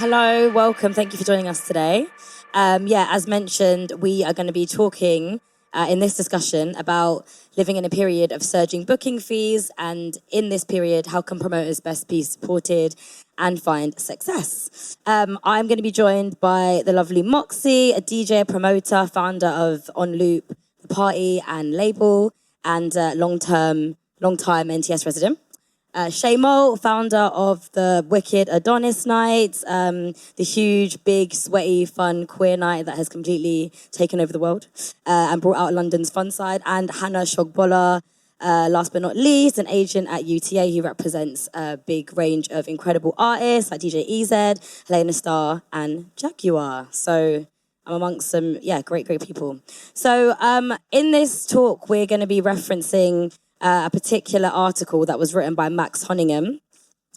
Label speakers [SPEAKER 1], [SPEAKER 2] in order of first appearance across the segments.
[SPEAKER 1] Hello, welcome. Thank you for joining us today. As mentioned, we are going to be talking in this discussion about living in a period of surging booking fees, and in this period, how can promoters best be supported and find success? I'm going to be joined by the lovely Moxie, a DJ, a promoter, founder of On Loop, the party and label, and long-time NTS resident. Shay Malt, founder of the wicked Adonis night, the huge, big, sweaty, fun queer night that has completely taken over the world and brought out London's fun side. And Hannah Shogbola, last but not least, an agent at UTA who represents a big range of incredible artists like DJ EZ, Helena Star, and Jaguar. So I'm amongst some, great people. So in this talk, we're going to be referencing a particular article that was written by Max Honingham,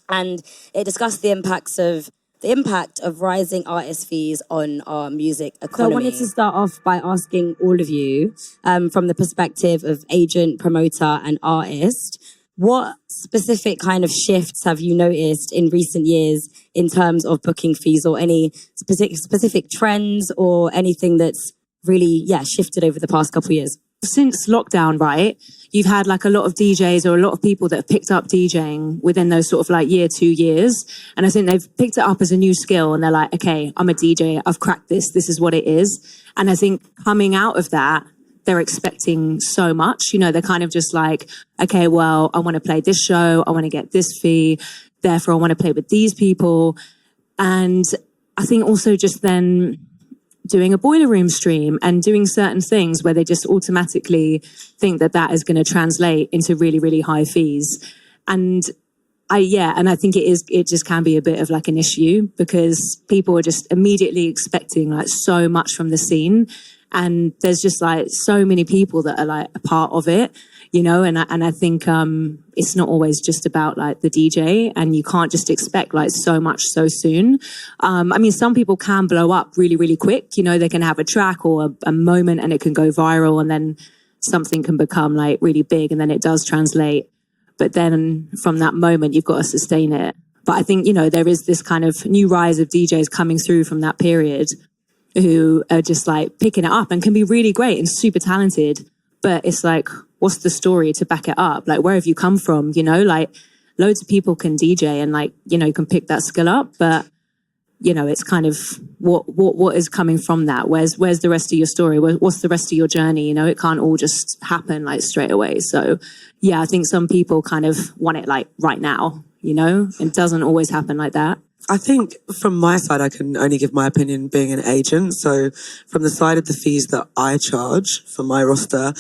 [SPEAKER 1] and it discussed the impact of rising artist fees on our music economy. So I wanted to start off by asking all of you, from the perspective of agent, promoter, and artist, what specific kind of shifts have you noticed in recent years in terms of booking fees, or any specific trends or anything that's really shifted over the past couple of years?
[SPEAKER 2] Since lockdown, right, you've had like a lot of DJs or a lot of people that have picked up DJing within those sort of like 2 years. And I think they've picked it up as a new skill and they're like, okay, I'm a DJ. I've cracked this. This is what it is. And I think coming out of that, they're expecting so much. You know, they're kind of just like, okay, well, I want to play this show. I want to get this fee. Therefore, I want to play with these people. And I think also just then doing a boiler room stream and doing certain things where they just automatically think that that is going to translate into really, really high fees. And I think it just can be a bit of like an issue because people are just immediately expecting like so much from the scene. And there's just like so many people that are like a part of it, you know, and I think it's not always just about like the DJ, and you can't just expect like so much so soon. I mean, some people can blow up really, really quick. You know, they can have a track or a moment and it can go viral, and then something can become like really big, and then it does translate. But then from that moment, you've got to sustain it. But I think, you know, there is this kind of new rise of DJs coming through from that period who are just like picking it up and can be really great and super talented. But it's like, what's the story to back it up? Like, where have you come from? You know, like loads of people can DJ and like, you know, you can pick that skill up, but you know, it's kind of what is coming from that? Where's the rest of your story? What's the rest of your journey? You know, it can't all just happen like straight away. So yeah, I think some people kind of want it like right now, you know, it doesn't always happen like that.
[SPEAKER 3] I think from my side, I can only give my opinion being an agent. So from the side of the fees that I charge for my roster,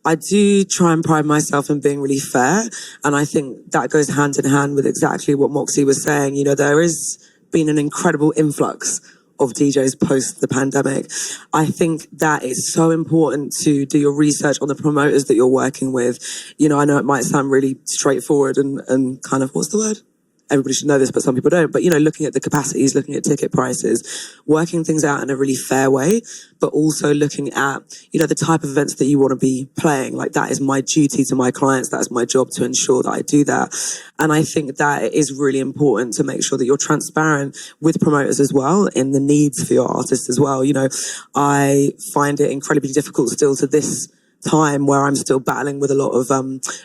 [SPEAKER 3] I do try and pride myself in being really fair. And I think that goes hand in hand with exactly what Moxie was saying. You know, there has been an incredible influx of DJs post the pandemic. I think that it's so important to do your research on the promoters that you're working with. You know, I know it might sound really straightforward and kind of, what's the word? Everybody should know this, but some people don't. But, you know, looking at the capacities, looking at ticket prices, working things out in a really fair way, but also looking at, you know, the type of events that you want to be playing. Like, that is my duty to my clients. That is my job to ensure that I do that. And I think that it is really important to make sure that you're transparent with promoters as well in the needs for your artists as well. You know, I find it incredibly difficult still to this time where I'm still battling with a lot of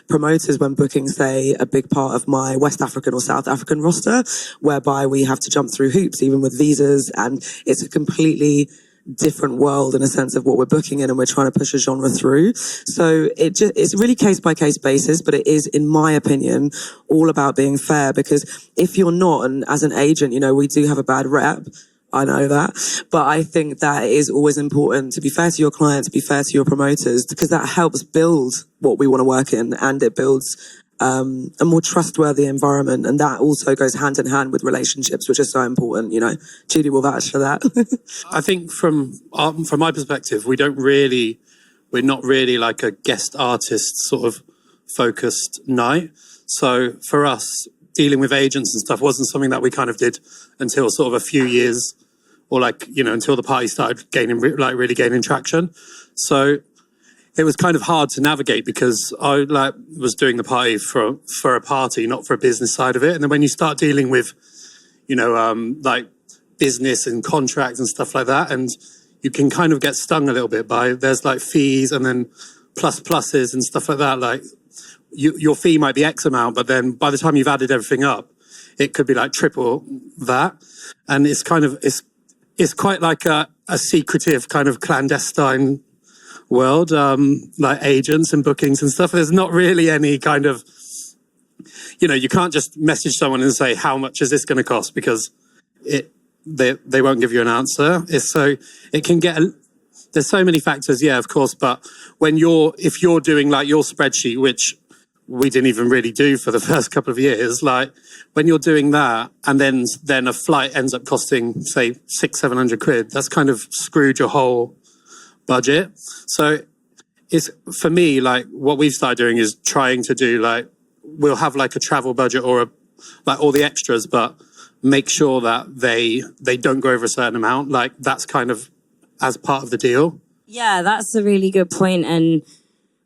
[SPEAKER 3] promoters when booking, say, a big part of my West African or South African roster, whereby we have to jump through hoops, even with visas, and it's a completely different world in a sense of what we're booking in, and we're trying to push a genre through. So it's really case by case basis, but it is, in my opinion, all about being fair, because if you're not, and as an agent, you know, we do have a bad rep, I know that, but I think that it is always important to be fair to your clients, to be fair to your promoters, because that helps build what we want to work in, and it builds a more trustworthy environment, and that also goes hand in hand with relationships, which is so important. You know, Judy will vouch for that.
[SPEAKER 4] I think from my perspective, we're not really like a guest artist sort of focused night. So for us, dealing with agents and stuff wasn't something that we kind of did until sort of a few years, or like, you know, until the party started really gaining traction. So it was kind of hard to navigate because I was doing the party for a party, not for a business side of it. And then when you start dealing with, you know, like business and contracts and stuff like that. And you can kind of get stung a little bit by, there's like fees and then pluses and stuff like that. Like your fee might be X amount, but then by the time you've added everything up, it could be like triple that. And it's kind of, it's quite like a secretive kind of clandestine world, like agents and bookings and stuff. There's not really any kind of, you can't just message someone and say, how much is this going to cost? Because they won't give you an answer. It can get, there's so many factors, yeah, of course. But if you're doing like your spreadsheet, which we didn't even really do for the first couple of years, like when you're doing that and then a flight ends up costing, say, 600-700 quid, that's kind of screwed your whole budget. So it's, for me, like what we've started doing is trying to do like, we'll have like a travel budget or like all the extras, but make sure that they don't go over a certain amount. Like that's kind of as part of the deal.
[SPEAKER 1] Yeah, that's a really good point, and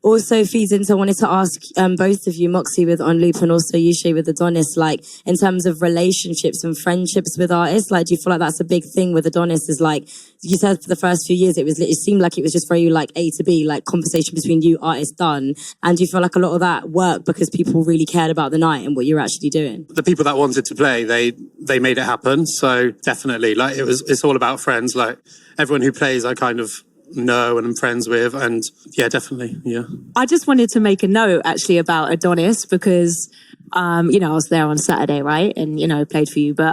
[SPEAKER 1] also feeds into, I wanted to ask both of you, Moxie with On Loop and also you, Shay, with Adonis, like in terms of relationships and friendships with artists, like do you feel like that's a big thing with Adonis? Is like, you said for the first few years, it seemed like it was just very like A to B, like conversation between you, artist, done. And do you feel like a lot of that worked because people really cared about the night and what you're actually doing?
[SPEAKER 4] The people that wanted to play, they made it happen. So definitely, like it's all about friends. Like everyone who plays, I kind of know and I'm friends with, and yeah, definitely, yeah.
[SPEAKER 2] I just wanted to make a note actually about Adonis because, I was there on Saturday, right? And, played for you. But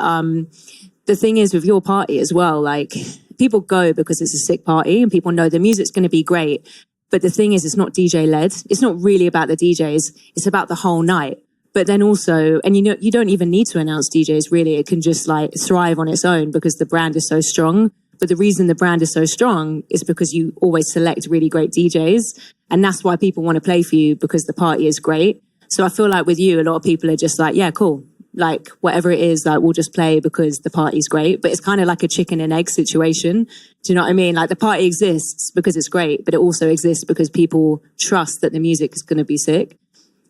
[SPEAKER 2] the thing is with your party as well, like people go because it's a sick party and people know the music's going to be great. But the thing is, it's not DJ led. It's not really about the DJs. It's about the whole night. But then also, and you don't even need to announce DJs really. It can just like thrive on its own because the brand is so strong. But the reason the brand is so strong is because you always select really great DJs. And that's why people want to play for you, because the party is great. So I feel like with you, a lot of people are just like, yeah, cool. Like whatever it is, like we'll just play because the party's great. But it's kind of like a chicken and egg situation. Do you know what I mean? Like the party exists because it's great, but it also exists because people trust that the music is going to be sick.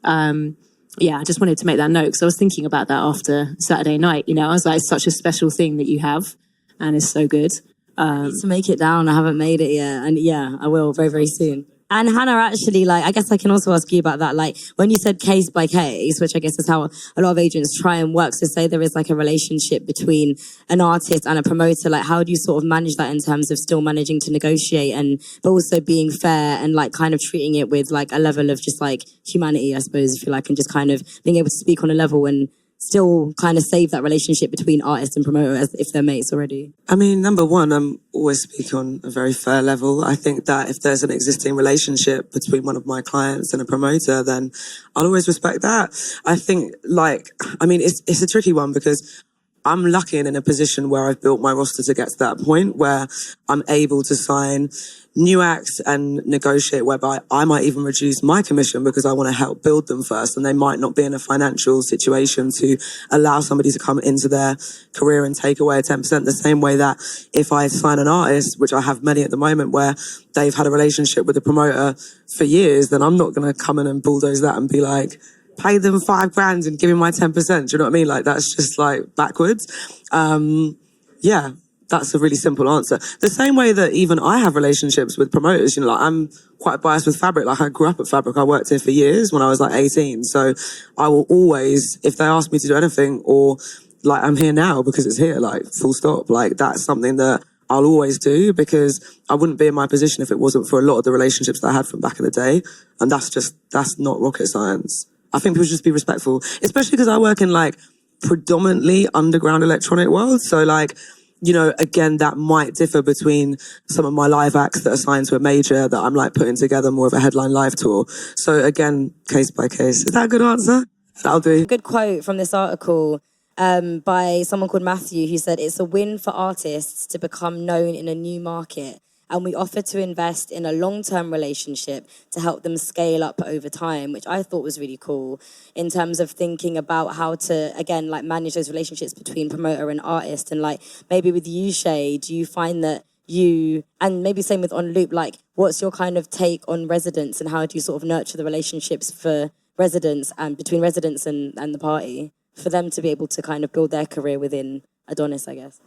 [SPEAKER 2] Yeah, I just wanted to make that note because I was thinking about that after Saturday night. I was like, it's such a special thing that you have and it's so good.
[SPEAKER 1] To make it down, I haven't made it yet, and yeah, I will very, very soon. And Hannah, actually, like, I guess I can also ask you about that. Like, when you said case by case, which I guess is how a lot of agents try and work. So say there is like a relationship between an artist and a promoter, like how do you sort of manage that in terms of still managing to negotiate but also being fair and like kind of treating it with like a level of just like humanity, I suppose, if you like, and just kind of being able to speak on a level and still kind of save that relationship between artist and promoter as if they're mates already?
[SPEAKER 3] I mean, number one, I'm always speaking on a very fair level. I think that if there's an existing relationship between one of my clients and a promoter, then I'll always respect that. I think it's a tricky one because I'm lucky and in a position where I've built my roster to get to that point where I'm able to sign new acts and negotiate whereby I might even reduce my commission because I want to help build them first, and they might not be in a financial situation to allow somebody to come into their career and take away 10%, the same way that if I sign an artist, which I have many at the moment, where they've had a relationship with a promoter for years, then I'm not going to come in and bulldoze that and be like, pay them $5,000 and give me my 10%. Do you know what I mean? Like, that's just like backwards. Yeah. That's a really simple answer. The same way that even I have relationships with promoters, like I'm quite biased with Fabric. Like I grew up at Fabric. I worked here for years when I was like 18. So I will always, if they ask me to do anything, or like I'm here now because it's here, like full stop. Like that's something that I'll always do because I wouldn't be in my position if it wasn't for a lot of the relationships that I had from back in the day. And that's not rocket science. I think people should just be respectful, especially because I work in like predominantly underground electronic world. So like, again, that might differ between some of my live acts that are signed to a major that I'm like putting together more of a headline live tour. So again, case by case. Is that a good answer? That'll do.
[SPEAKER 1] A good quote from this article by someone called Matthew, who said, "It's a win for artists to become known in a new market, and we offer to invest in a long-term relationship to help them scale up over time," which I thought was really cool in terms of thinking about how to, again, like manage those relationships between promoter and artist. And like maybe with you, Shay, do you find that and maybe same with On Loop, like what's your kind of take on residents and how do you sort of nurture the relationships for residents and between residents and the party for them to be able to kind of build their career within Adonis, I guess?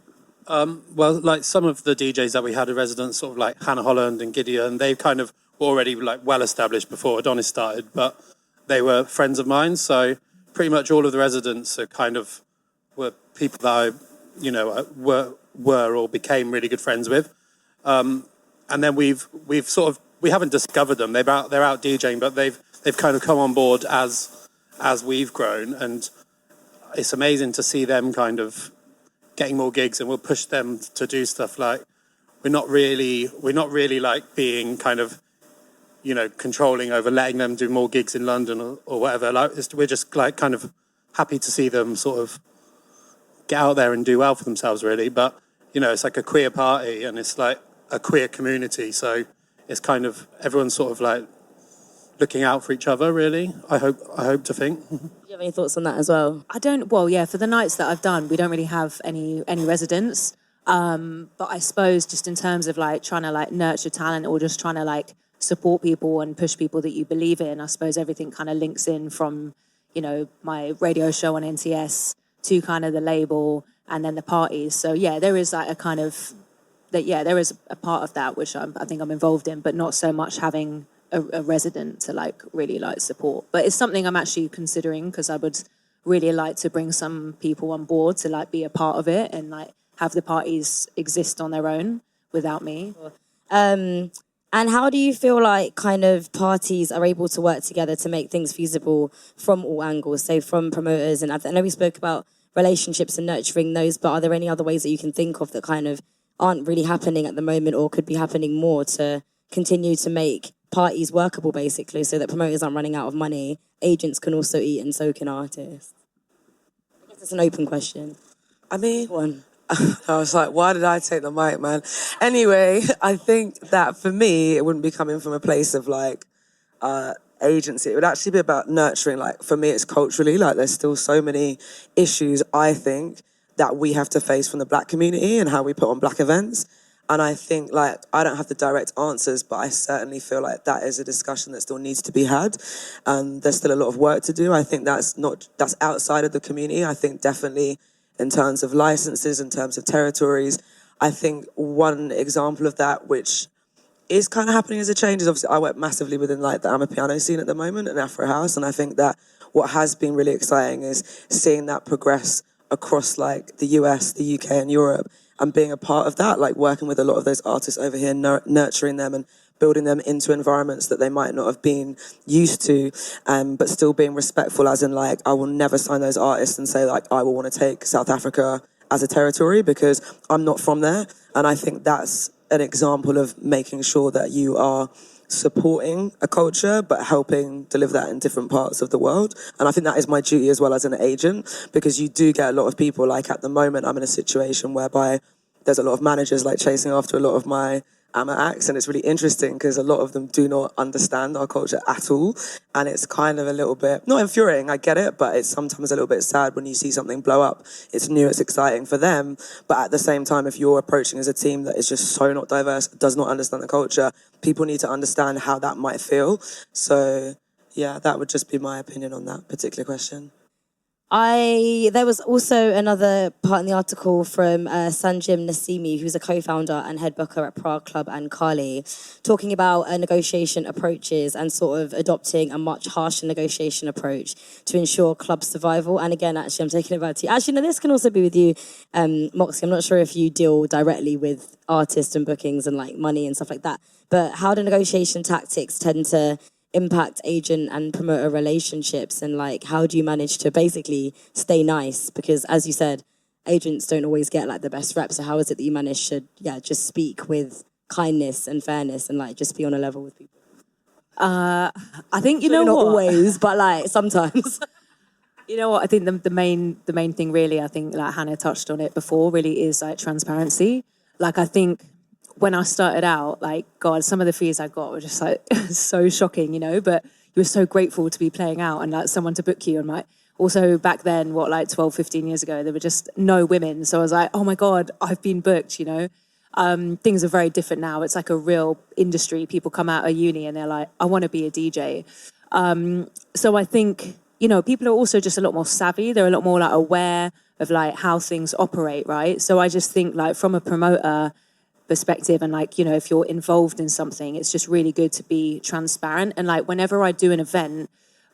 [SPEAKER 4] Well, like some of the DJs that we had in residence, sort of like Hannah Holland and Gideon, they kind of were already like well established before Adonis started, but they were friends of mine. So pretty much all of the residents are kind of were people that I, were or became really good friends with. And then we've sort of, we haven't discovered them. They're out DJing, but they've kind of come on board as we've grown, and it's amazing to see them kind of getting more gigs, and we'll push them to do stuff like we're not really like being kind of controlling over letting them do more gigs in London or whatever. Like we're just like kind of happy to see them sort of get out there and do well for themselves, really. But it's like a queer party, and it's like a queer community, so it's kind of everyone's sort of like looking out for each other, really. I hope to think.
[SPEAKER 1] Do you have any thoughts on that as well?
[SPEAKER 2] I don't. Well, yeah. For the nights that I've done, we don't really have any residents. But I suppose just in terms of like trying to like nurture talent or just trying to like support people and push people that you believe in, I suppose everything kind of links in from my radio show on NTS to kind of the label and then the parties. So yeah, there is like a kind of that. Yeah, there is a part of that which I think I'm involved in, but not so much having a resident to like really like support. But it's something I'm actually considering, because I would really like to bring some people on board to like be a part of it and like have the parties exist on their own without me.
[SPEAKER 1] And how do you feel like kind of parties are able to work together to make things feasible from all angles, say from promoters? And I know we spoke about relationships and nurturing those, but are there any other ways that you can think of that kind of aren't really happening at the moment or could be happening more to continue to make parties workable, basically, so that promoters aren't running out of money, agents can also eat, and so can artists? I guess it's an open question.
[SPEAKER 3] I mean,
[SPEAKER 1] Go on.
[SPEAKER 3] I was like, why did I take the mic, man? Anyway, I think that for me, it wouldn't be coming from a place of like agency. It would actually be about nurturing. Like for me, it's culturally, like there's still so many issues, I think, that we have to face from the Black community and how we put on Black events. And I think, like, I don't have the direct answers, but I certainly feel like that is a discussion that still needs to be had. There's still a lot of work to do. I think that's outside of the community. I think definitely in terms of licenses, in terms of territories, I think one example of that, which is kind of happening as a change, is obviously I work massively within like the Amapiano scene at the moment and Afro House. And I think that what has been really exciting is seeing that progress across like the US, the UK and Europe, and being a part of that, like working with a lot of those artists over here, nurturing them and building them into environments that they might not have been used to, but still being respectful, as in like, I will never sign those artists and say like, I will want to take South Africa as a territory because I'm not from there. And I think that's an example of making sure that you are supporting a culture, but helping deliver that in different parts of the world. And I think that is my duty as well as an agent, because you do get a lot of people, like at the moment, I'm in a situation whereby there's a lot of managers like chasing after a lot of my AMA acts, and it's really interesting because a lot of them do not understand our culture at all, and it's kind of a little bit, not infuriating, I get it, but it's sometimes a little bit sad when you see something blow up. It's new, it's exciting for them, but at the same time, if you're approaching as a team that is just so not diverse, does not understand the culture, people need to understand how that might feel. So yeah, that would just be my opinion on that particular question.
[SPEAKER 1] There was also another part in the article from Sanjim Nassimi, who's a co-founder and head booker at Prague Club and Kali, talking about negotiation approaches and sort of adopting a much harsher negotiation approach to ensure club survival. And again, actually, I'm taking it back to you. Actually, no, this can also be with you, Moxie. I'm not sure if you deal directly with artists and bookings and like money and stuff like that, but how do negotiation tactics tend to impact agent and promoter relationships, and like how do you manage to basically stay nice, because as you said, agents don't always get like the best rep, so how is it that you manage to just speak with kindness and fairness and like just be on a level with people?
[SPEAKER 2] I think
[SPEAKER 1] not always, but like sometimes.
[SPEAKER 2] You know what, I think the main thing really, I think like Hannah touched on it before, really is like transparency. Like I think when I started out, like, God, some of the fees I got were just like so shocking, but you were so grateful to be playing out and like someone to book you. And like, also back then, 12, 15 years ago, there were just no women. So I was like, oh my God, I've been booked, Things are very different now. It's like a real industry. People come out of uni and they're like, I want to be a DJ. So I think, people are also just a lot more savvy. They're a lot more like aware of like how things operate, right? So I just think like from a promoter perspective and like, you know, if you're involved in something, it's just really good to be transparent. And like whenever I do an event,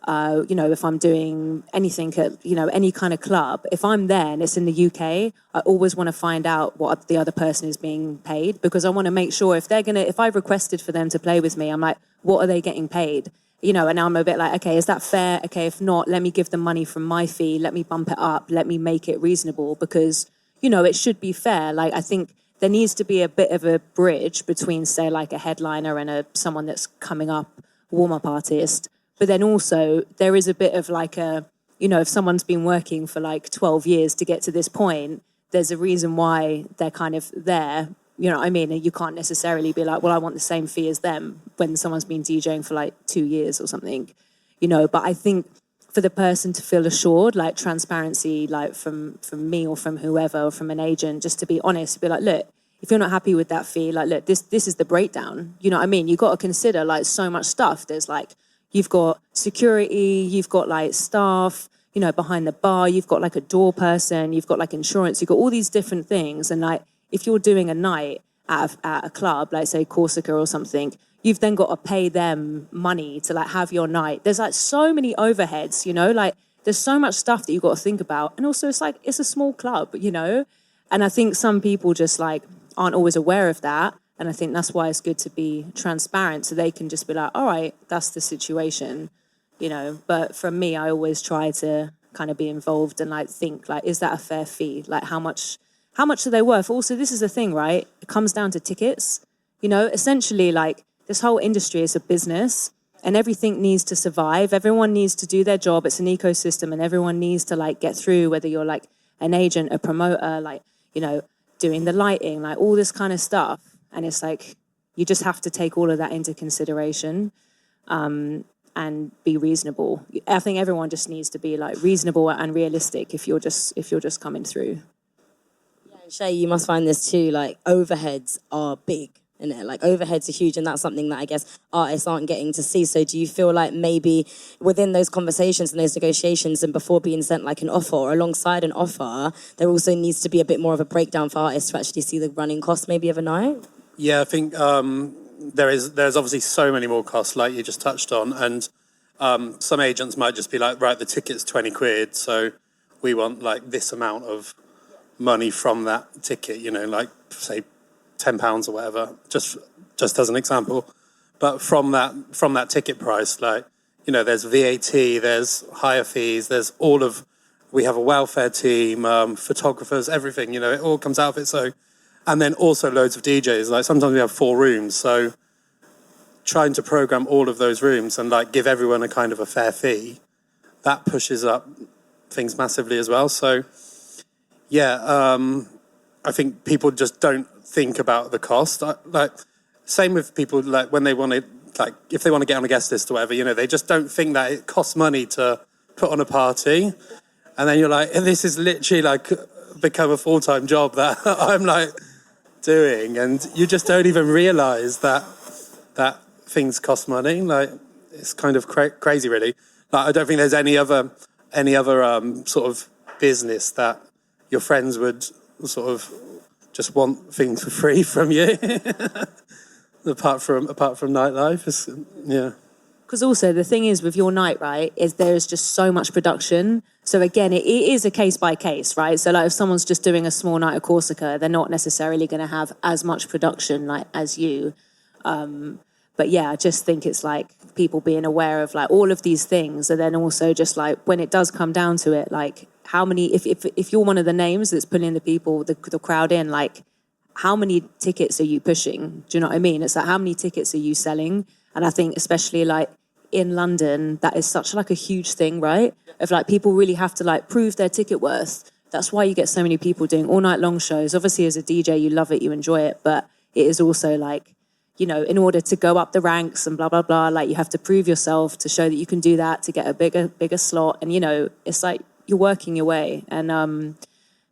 [SPEAKER 2] you know, if I'm doing anything at, you know, any kind of club, if I'm there and it's in the UK, I always want to find out what the other person is being paid, because I want to make sure if I've requested for them to play with me, I'm like, what are they getting paid? You know, and I'm a bit like, okay, is that fair? Okay, if not, let me give them money from my fee. Let me bump it up. Let me make it reasonable, because, you know, it should be fair. Like, I think there needs to be a bit of a bridge between, say, like a headliner and someone that's coming up, warm-up artist. But then also there is a bit of like you know, if someone's been working for like 12 years to get to this point, there's a reason why they're kind of there. You know what I mean? And you can't necessarily be like, well, I want the same fee as them when someone's been DJing for like 2 years or something, you know. But I think for the person to feel assured, like transparency, like from me or from whoever, or from an agent, just to be honest, be like, look, if you're not happy with that fee, like, look, this is the breakdown. You know what I mean? You've got to consider like so much stuff. There's like, you've got security, you've got like staff, you know, behind the bar, you've got like a door person, you've got like insurance, you've got all these different things. And like, if you're doing a night at a club, like say Corsica or something, you've then got to pay them money to like have your night. There's like so many overheads, you know, like there's so much stuff that you've got to think about. And also it's like, it's a small club, you know? And I think some people just like aren't always aware of that. And I think that's why it's good to be transparent, so they can just be like, all right, that's the situation, you know. But from me, I always try to kind of be involved and like think like, is that a fair fee? Like how much are they worth? Also, this is the thing, right? It comes down to tickets. You know, essentially like this whole industry is a business and everything needs to survive. Everyone needs to do their job. It's an ecosystem and everyone needs to like get through, whether you're like an agent, a promoter, like, you know, doing the lighting, like all this kind of stuff. And it's like, you just have to take all of that into consideration and be reasonable. I think everyone just needs to be like reasonable and realistic if you're just coming through.
[SPEAKER 1] Yeah, and Shay, you must find this too, like overheads are big, isn't it? Like overheads are huge, and that's something that I guess artists aren't getting to see. So do you feel like maybe within those conversations and those negotiations and before being sent like an offer or alongside an offer, there also needs to be a bit more of a breakdown for artists to actually see the running costs maybe of a night?
[SPEAKER 4] Yeah, I think there's obviously so many more costs, like you just touched on, and some agents might just be like, right, the ticket's 20 quid, so we want like this amount of money from that ticket, you know, like say £10 or whatever, just as an example. But from that ticket price, like, you know, there's VAT, there's hire fees, we have a welfare team, photographers, everything, you know, it all comes out of it. So. And then also loads of DJs. Like sometimes we have 4 rooms, so trying to program all of those rooms and like give everyone a kind of a fair fee, that pushes up things massively as well. So yeah, I think people just don't think about the cost. Like same with people, like when they want to, like if they want to get on a guest list or whatever, you know, they just don't think that it costs money to put on a party. And then you're like, this is literally like become a full-time job that I'm like doing, and you just don't even realize that things cost money. Like it's kind of crazy, really. Like I don't think there's any other sort of business that your friends would sort of just want things for free from you. apart from nightlife. Yeah.
[SPEAKER 2] Because also the thing is with your night, right, is there is just so much production. So again, it is a case by case, right? So like if someone's just doing a small night at Corsica, they're not necessarily going to have as much production like as you. But yeah, I just think it's like people being aware of like all of these things, and then also just like when it does come down to it, like how many, if you're one of the names that's pulling the people, the crowd in, like how many tickets are you pushing? Do you know what I mean? It's like how many tickets are you selling? And I think especially like in London, that is such like a huge thing, right? Of like people really have to like prove their ticket worth. That's why you get so many people doing all night long shows. Obviously as a DJ, you love it, you enjoy it, but it is also like, you know, in order to go up the ranks and blah, blah, blah, like you have to prove yourself to show that you can do that, to get a bigger slot. And, you know, it's like you're working your way. And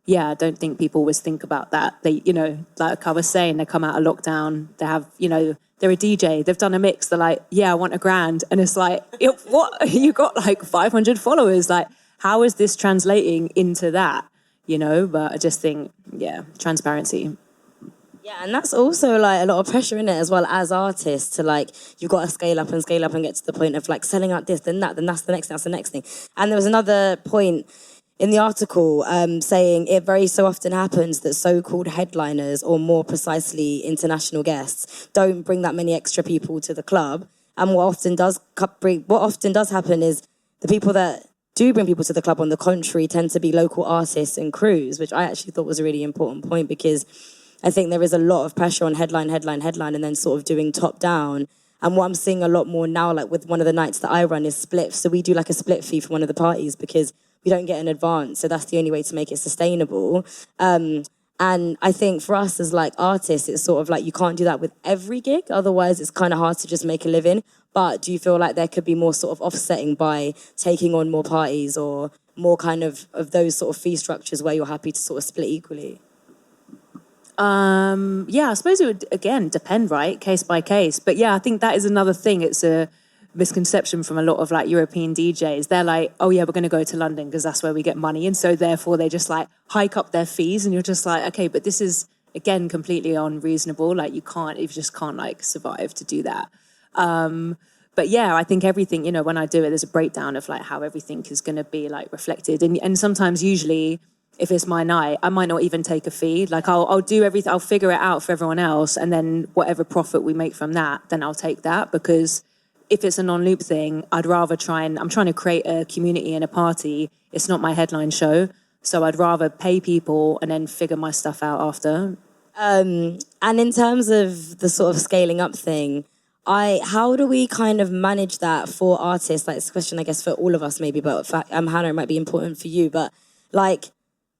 [SPEAKER 2] yeah, I don't think people always think about that. They, you know, like I was saying, they come out of lockdown, they have, you know, they're a DJ, they've done a mix, they're like, yeah, I want $1,000. And it's like, what? You got like 500 followers. Like, how is this translating into that? But I just think, transparency.
[SPEAKER 1] Yeah, and that's also like a lot of pressure in it as well as artists to like, you've got to scale up and get to the point of like selling out this, then that, then that's the next thing. And there was another point in the article saying it very so often happens that so-called headliners, or more precisely international guests, don't bring that many extra people to the club. And what often does happen is the people that do bring people to the club, on the contrary, tend to be local artists and crews, which I actually thought was a really important point, because I think there is a lot of pressure on headline, and then sort of doing top down. And what I'm seeing a lot more now, like with one of the nights that I run, is split. So we do like a split fee for one of the parties because we don't get an advance. So that's the only way to make it sustainable. And I think for us as like artists, it's sort of like you can't do that with every gig. Otherwise, it's kind of hard to just make a living. But do you feel like there could be more sort of offsetting by taking on more parties, or more kind of those sort of fee structures where you're happy to sort of split equally?
[SPEAKER 2] I suppose it would, again, depend, right? Case by case. But yeah, I think that is another thing. It's a misconception from a lot of like European DJs. They're like, oh yeah, we're going to go to London because that's where we get money. And so therefore they just like hike up their fees, and you're just like, okay, but this is, again, completely unreasonable. Like you just can't like survive to do that. But yeah, I think everything, when I do it, there's a breakdown of like how everything is going to be like reflected. And sometimes usually, if it's my night, I might not even take a fee. Like I'll do everything, I'll figure it out for everyone else. And then whatever profit we make from that, then I'll take that. Because if it's a non-loop thing, I'm trying to create a community and a party. It's not my headline show. So I'd rather pay people and then figure my stuff out after.
[SPEAKER 1] And in terms of the sort of scaling up thing, how do we kind of manage that for artists? Like, it's a question, I guess, for all of us maybe, but Hannah, it might be important for you. But like,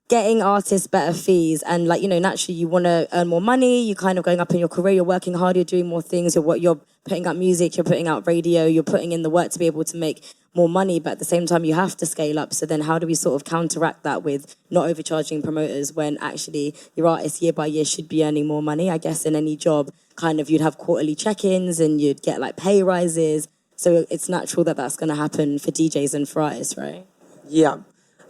[SPEAKER 1] getting artists better fees, and like, naturally you want to earn more money, you're kind of going up in your career, you're working hard, you're doing more things, you're putting out music, you're putting out radio, you're putting in the work to be able to make more money, but at the same time you have to scale up. So then how do we sort of counteract that with not overcharging promoters when actually your artists year by year should be earning more money? I guess in any job, kind of you'd have quarterly check-ins and you'd get like pay rises. So it's natural that that's going to happen for DJs and for artists, right?
[SPEAKER 3] Yeah.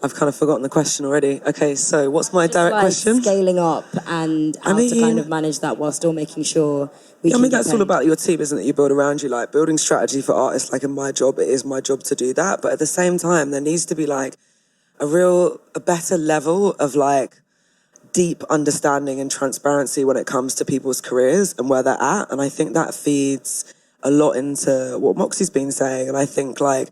[SPEAKER 3] I've kind of forgotten the question already. Okay, so what's my direct question?
[SPEAKER 1] Scaling up and how to kind of manage that while still making sure
[SPEAKER 3] that's all about your team, isn't it? You build around you, like building strategy for artists. Like in my job, it is my job to do that. But at the same time, there needs to be like a better level of like deep understanding and transparency when it comes to people's careers and where they're at. And I think that feeds a lot into what Moxie's been saying. And I think like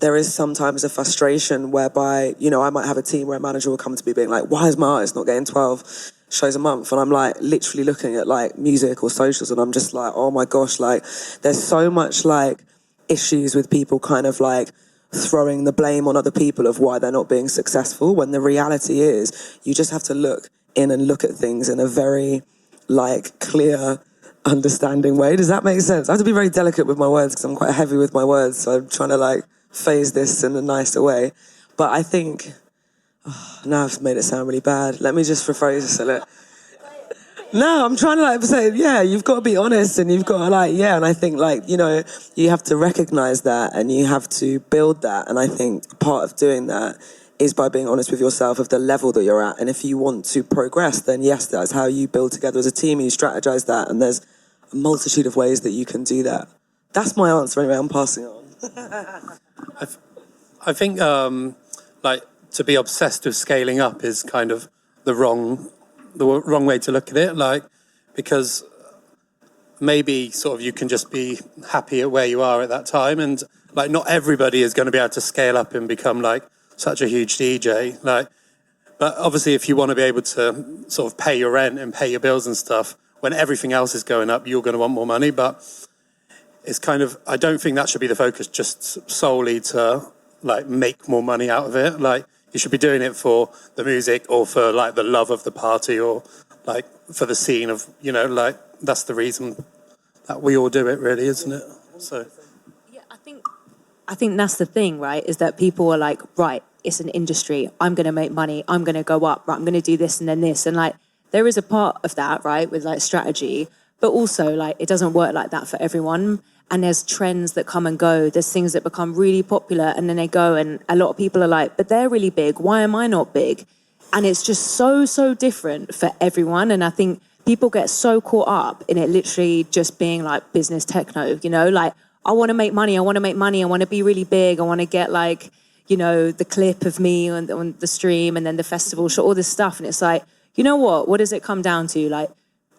[SPEAKER 3] there is sometimes a frustration whereby, I might have a team where a manager will come to me being like, why is my artist not getting 12 shows a month? And I'm like literally looking at like music or socials, and I'm just like, oh my gosh, like there's so much like issues with people kind of like throwing the blame on other people of why they're not being successful, when the reality is you just have to look at things in a very like clear, understanding way. Does that make sense? I have to be very delicate with my words because I'm quite heavy with my words, so I'm trying to like phase this in a nicer way. But I think now I've made it sound really bad. Let me just rephrase this a little. No, I'm trying to like say, yeah, you've got to be honest, and you've got to like, yeah, and I think like, you have to recognize that and you have to build that. And I think part of doing that is by being honest with yourself of the level that you're at. And if you want to progress, then yes, that's how you build together as a team and you strategize that. And there's a multitude of ways that you can do that. That's my answer anyway, I'm passing on.
[SPEAKER 4] I think like to be obsessed with scaling up is kind of the wrong way to look at it. Like, because maybe sort of you can just be happy at where you are at that time. And like, not everybody is going to be able to scale up and become like such a huge DJ, like, but obviously if you want to be able to sort of pay your rent and pay your bills and stuff, when everything else is going up, you're going to want more money. But it's kind of, I don't think that should be the focus, just solely to like make more money out of it. Like, you should be doing it for the music or for like the love of the party or like for the scene of, like that's the reason that we all do it, really, isn't it? So
[SPEAKER 2] yeah, I think that's the thing, right? Is that people are like, right, it's an industry. I'm going to make money. I'm going to go up. Right, I'm going to do this and then this. And like, there is a part of that, right, with like strategy, but also like it doesn't work like that for everyone. And there's trends that come and go. There's things that become really popular and then they go, and a lot of people are like, but they're really big. Why am I not big? And it's just so different for everyone. And I think people get so caught up in it literally just being like business techno, you know, like I want to make money, I want to be really big, I want to get like, you know, the clip of me on the stream and then the festival show, all this stuff. And it's like, you know what does it come down to? Like,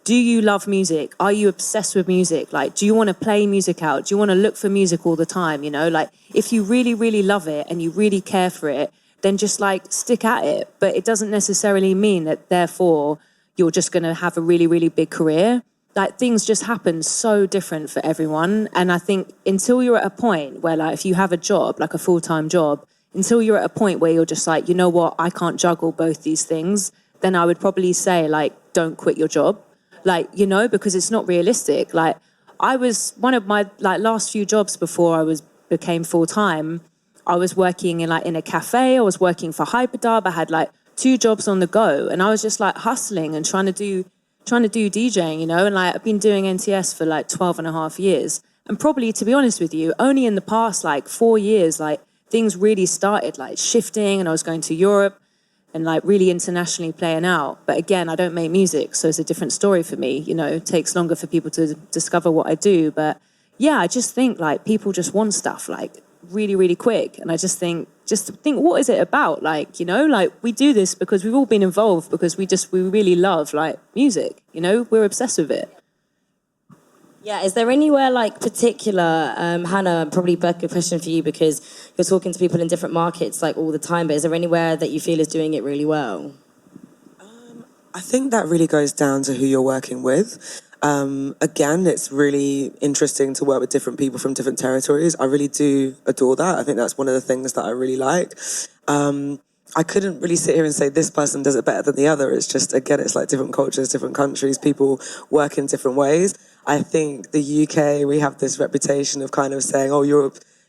[SPEAKER 2] do you love music? Are you obsessed with music? Like, do you want to play music out? Do you want to look for music all the time? You know, like if you really, really love it and you really care for it, then just like stick at it. But it doesn't necessarily mean that therefore you're just going to have a really, really big career. Like things just happen so different for everyone. And I think until you're at a point where like if you have a job, like a full-time job, until you're at a point where you're just like, you know what, I can't juggle both these things, then I would probably say like, don't quit your job. Like, you know, because it's not realistic. Like I was one of my like last few jobs before became full-time. I was working in a cafe. I was working for Hyperdub. I had like 2 jobs on the go, and I was just like hustling and trying to do DJing, you know. And like I've been doing NTS for like 12 and a half years, and probably, to be honest with you, only in the past like 4 years, like things really started like shifting, and I was going to Europe and like really internationally playing out. But again, I don't make music, so it's a different story for me. You know, it takes longer for people to discover what I do. But yeah, I just think like people just want stuff like really, really quick. And I just think, what is it about? Like, you know, like we do this because we've all been involved because we really love like music, you know, we're obsessed with it.
[SPEAKER 1] Yeah, is there anywhere like particular, Hannah, probably a question for you because you're talking to people in different markets like all the time, but is there anywhere that you feel is doing it really well?
[SPEAKER 3] I think that really goes down to who you're working with. Again, it's really interesting to work with different people from different territories. I really do adore that. I think that's one of the things that I really like. I couldn't really sit here and say this person does it better than the other. It's just, again, it's like different cultures, different countries, people work in different ways. I think the UK, we have this reputation of kind of saying, oh,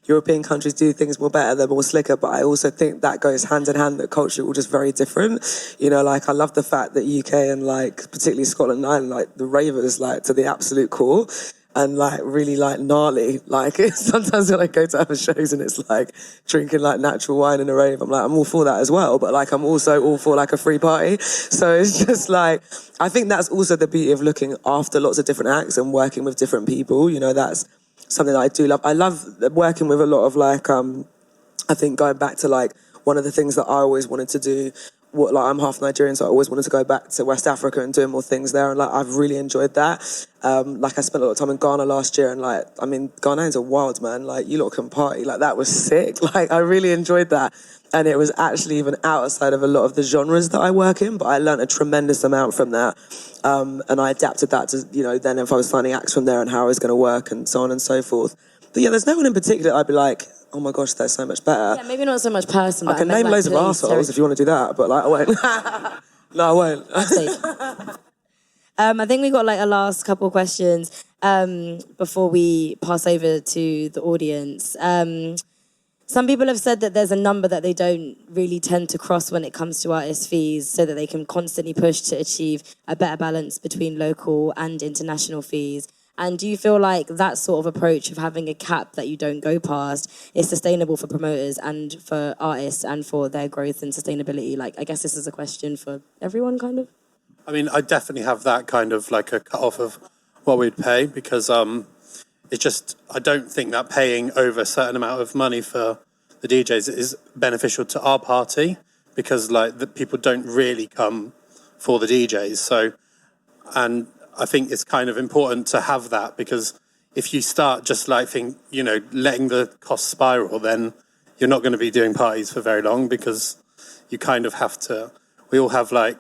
[SPEAKER 3] European countries do things more better, they're more slicker, but I also think that goes hand in hand, that culture are just very different. You know, like I love the fact that UK and like particularly Scotland and Ireland, like the ravers like to the absolute core and like really like gnarly. Like sometimes when I go to other shows and it's like drinking like natural wine in a rave, I'm all for that as well, but like I'm also all for like a free party. So it's just like, I think that's also the beauty of looking after lots of different acts and working with different people. You know, that's something that I do love. I love working with a lot of like, I think going back to like one of the things that I always wanted to do, I'm half Nigerian, so I always wanted to go back to West Africa and doing more things there. And like, I've really enjoyed that. Like I spent a lot of time in Ghana last year and like, I mean, Ghanaians are wild, man. Like you lot can party. Like that was sick. Like I really enjoyed that. And it was actually even outside of a lot of the genres that I work in, but I learned a tremendous amount from that. And I adapted that to, you know, then if I was finding acts from there and how I was going to work and so on and so forth. But yeah, there's no one in particular I'd be like, oh my gosh, they're so much better.
[SPEAKER 1] Yeah, maybe not so much person.
[SPEAKER 3] I can name loads of arseholes if you want to do that, but like I won't. No, I won't.
[SPEAKER 1] I think we got like a last couple of questions before we pass over to the audience. Some people have said that there's a number that they don't really tend to cross when it comes to artist fees so that they can constantly push to achieve a better balance between local and international fees. And do you feel like that sort of approach of having a cap that you don't go past is sustainable for promoters and for artists and for their growth and sustainability? Like, I guess this is a question for everyone, kind of.
[SPEAKER 4] I mean, I definitely have that kind of like a cut-off of what we'd pay because it's just, I don't think that paying over a certain amount of money for the DJs is beneficial to our party because like the people don't really come for the DJs. So, and I think it's kind of important to have that because if you start just like letting the cost spiral, then you're not going to be doing parties for very long because you kind of have to, we all have like,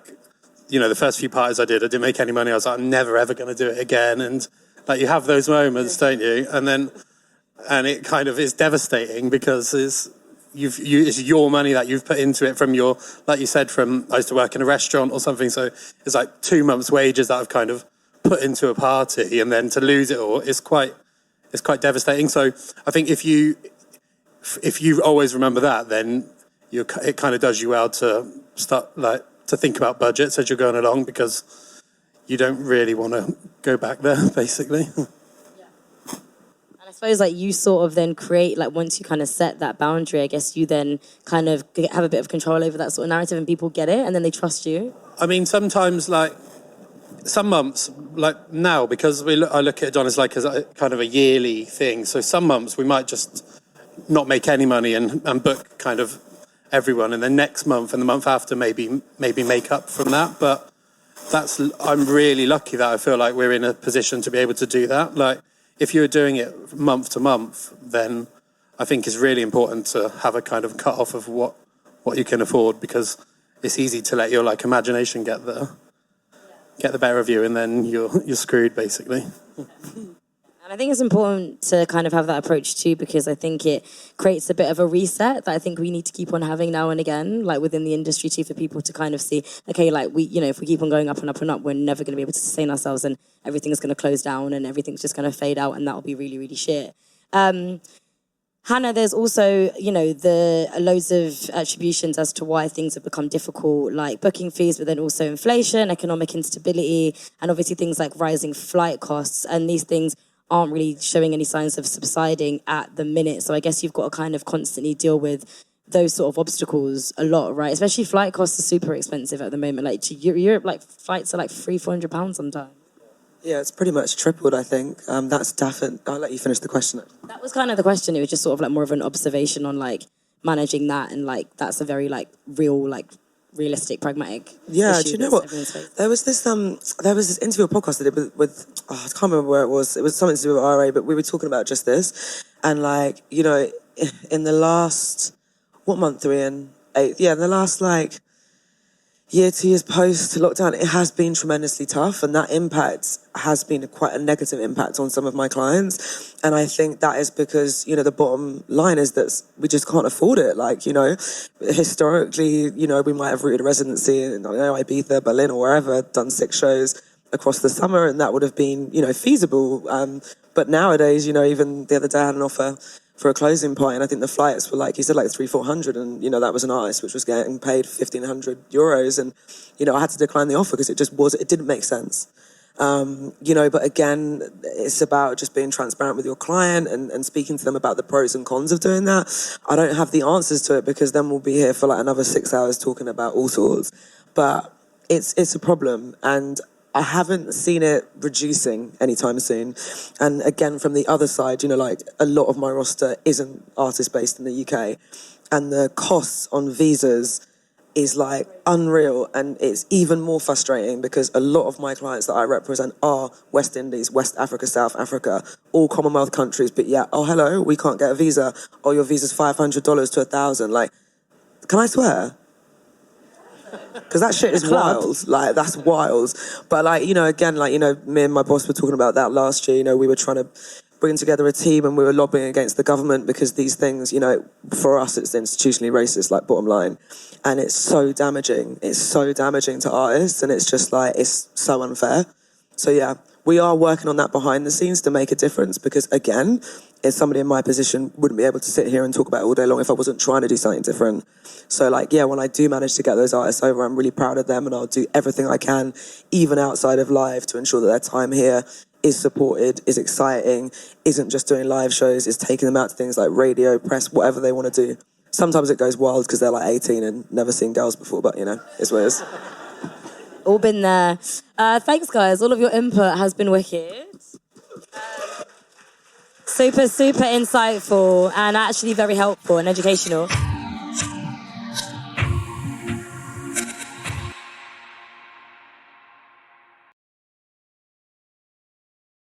[SPEAKER 4] you know, the first few parties I didn't make any money. I was like, I'm never ever going to do it again. And like you have those moments, don't you? And it kind of is devastating because it's your money that you've put into it from your, like you said, I used to work in a restaurant or something. So it's like 2 months' wages that I've kind of put into a party, and then to lose it all is quite devastating. So I think if you always remember that, then it kind of does you well to start like to think about budgets as you're going along because you don't really want to go back there, basically.
[SPEAKER 1] Unless suppose like you sort of then create, like once you kind of set that boundary, I guess you then kind of have a bit of control over that sort of narrative and people get it and then they trust you.
[SPEAKER 4] I mean, sometimes like some months, like now, because I look at Adonis like as a kind of a yearly thing. So some months we might just not make any money and book kind of everyone, and then next month and the month after maybe make up from that. But I'm really lucky that I feel like we're in a position to be able to do that. Like if you're doing it month to month, then I think it's really important to have a kind of cut off of what you can afford, because it's easy to let your like imagination get the better of you, and then you're screwed basically.
[SPEAKER 1] And I think it's important to kind of have that approach too, because I think it creates a bit of a reset that I think we need to keep on having now and again, like within the industry too, for people to kind of see, okay, like we, if we keep on going up and up and up, we're never going to be able to sustain ourselves, and everything's going to close down and everything's just going to fade out, and that'll be really, really shit. Hannah, there's also, the loads of attributions as to why things have become difficult, like booking fees, but then also inflation, economic instability, and obviously things like rising flight costs. And these things aren't really showing any signs of subsiding at the minute. So I guess you've got to kind of constantly deal with those sort of obstacles a lot, right? Especially flight costs are super expensive at the moment. Like to Europe, like flights are like £300-400 sometimes.
[SPEAKER 3] Yeah, it's pretty much tripled, I think. That's definitely... I'll let you finish the question.
[SPEAKER 1] That was kind of the question. It was just sort of like more of an observation on like managing that, and like that's a very like real, like realistic, pragmatic issue.
[SPEAKER 3] Do you know what? There was this interview or podcast I did with I can't remember where it was. It was something to do with RA, but we were talking about just this. And like, in the last... What month are we in? 8th. Yeah, in the last like... year, 2 years post-lockdown, it has been tremendously tough, and that impact has been quite a negative impact on some of my clients. And I think that is because, the bottom line is that we just can't afford it. Like, historically, we might have routed a residency in Ibiza, Berlin, or wherever, done 6 shows across the summer, and that would have been, feasible. But nowadays, even the other day I had an offer for a closing party, and I think the flights were like, he said like 300-400, and that was an artist which was getting paid €1,500, and I had to decline the offer because it didn't make sense. But again, it's about just being transparent with your client and speaking to them about the pros and cons of doing that. I don't have the answers to it, because then we'll be here for like another 6 hours talking about all sorts, but it's a problem, and I haven't seen it reducing anytime soon. And again, from the other side, like a lot of my roster isn't artist based in the UK, and the costs on visas is like unreal. And it's even more frustrating because a lot of my clients that I represent are West Indies, West Africa, South Africa, all Commonwealth countries. But yeah, oh, hello, we can't get a visa. Oh, your visa's $500 to $1,000. Like, can I swear? Because that shit is wild. Like, that's wild. But, like, again, like, me and my boss were talking about that last year. We were trying to bring together a team, and we were lobbying against the government because these things, for us, it's institutionally racist, like, bottom line. And it's so damaging. It's so damaging to artists, and it's just, like, it's so unfair. So, yeah, we are working on that behind the scenes to make a difference, because, again, if somebody in my position wouldn't be able to sit here and talk about it all day long if I wasn't trying to do something different. So, like, yeah, when I do manage to get those artists over, I'm really proud of them, and I'll do everything I can, even outside of live, to ensure that their time here is supported, is exciting, isn't just doing live shows, is taking them out to things like radio, press, whatever they want to do. Sometimes it goes wild because they're like 18 and never seen girls before, but, it's what it is.
[SPEAKER 1] All been there. Thanks, guys. All of your input has been wicked. Super, super insightful and actually very helpful and educational.